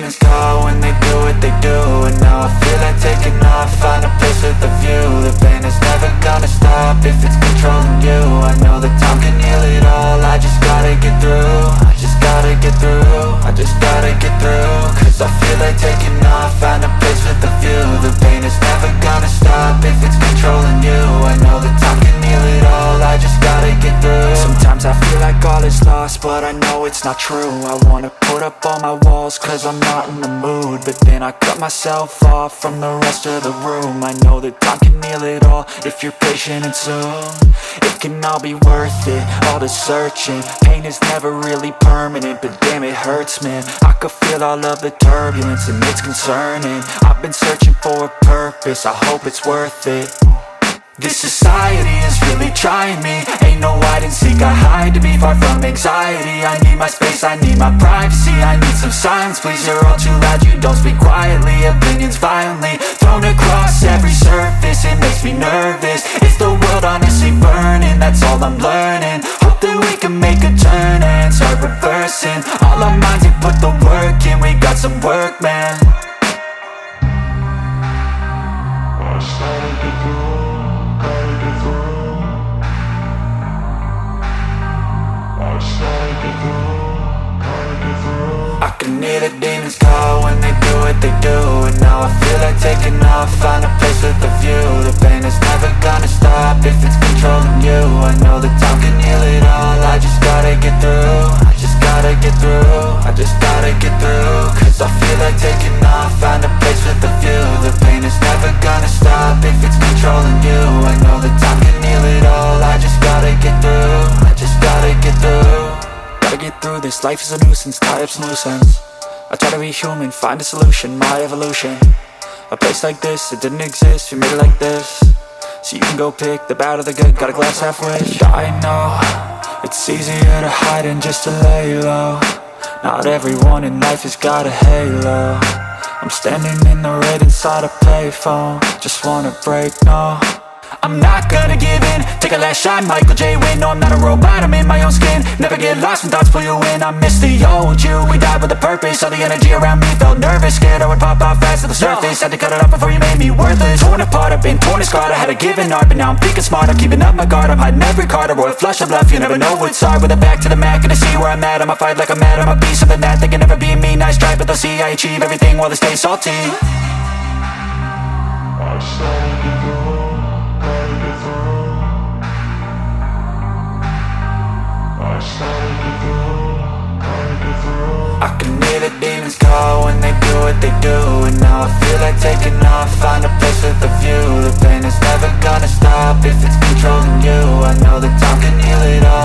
demons call when they do what they do. And now I feel like taking off, find a place with a view. The pain is never gonna stop if it's controlling you. I know that time can heal it all, I just gotta get through. I just gotta get through, I just gotta get through. Cause I feel like taking off, find a place with a view. The pain is never gonna stop if it's controlling you. I know that time can heal it all, I just gotta get through. Sometimes I feel like all is lost, but I know it's not true. I wanna put up all my walls cause I'm not in the mood, but then I cut myself off from the rest of the room. I know that time can heal it all if you're patient and soon. It can all be worth it, all the searching. Pain is never really permanent, but damn it hurts, man. I could feel all of the turbulence and it's concerning. I've been searching for a purpose, I hope it's worth it. This society is really trying me. Ain't no hide and seek, I hide to be far from anxiety. I need my space, I need my privacy. I need some silence, please, you're all too loud. You don't speak quietly, opinions violently thrown across every surface. It makes me nervous, is the world honestly burning? That's all I'm learning. Hope that we can make a turn and start reversing. All our minds and put the work in, we got some work, man. I started to grow. I can hear the demons call when they do what they do. And now I feel like taking off, find a place with a view. The pain is never gonna stop if it's controlling you. I know that time can heal it all, I just gotta get through. I just gotta get through, I just gotta get through. Cause I feel like taking off, find a place with a view. The pain is never gonna stop if it's controlling you. I know that time can heal it all, I just gotta get through. I just gotta get through. Gotta get through this, life is a nuisance, tie up some loose ends. I try to be human, find a solution, my evolution. A place like this, it didn't exist, we made it like this. So you can go pick the bad or the good, got a glass halfway. I know, it's easier to hide than just to lay low. Not everyone in life has got a halo. I'm standing in the red inside a payphone. Just wanna break, no, I'm not gonna give in. Take a last shot, Michael J. Win. No, I'm not a robot, I'm in my own skin. Never get lost when thoughts pull you in. I miss the old you, we died with a purpose. All the energy around me felt nervous, scared I would pop off fast to the surface. Had to cut it off before you made me worthless. Torn apart, I've been torn and scarred. I had a given art, but now I'm thinking smart. I'm keeping up my guard, I'm hiding every card. A royal flush of love, you never know what's hard. With a back to the mat, gonna see where I'm at. I'ma fight like I'm mad, I'ma be something that they can never be me. Nice try, but they'll see I achieve everything while they stay salty. I started to go. I can hear the demons call when they do what they do. And now I feel like taking off, find a place with a view. The pain is never gonna stop if it's controlling you. I know that time can heal it all,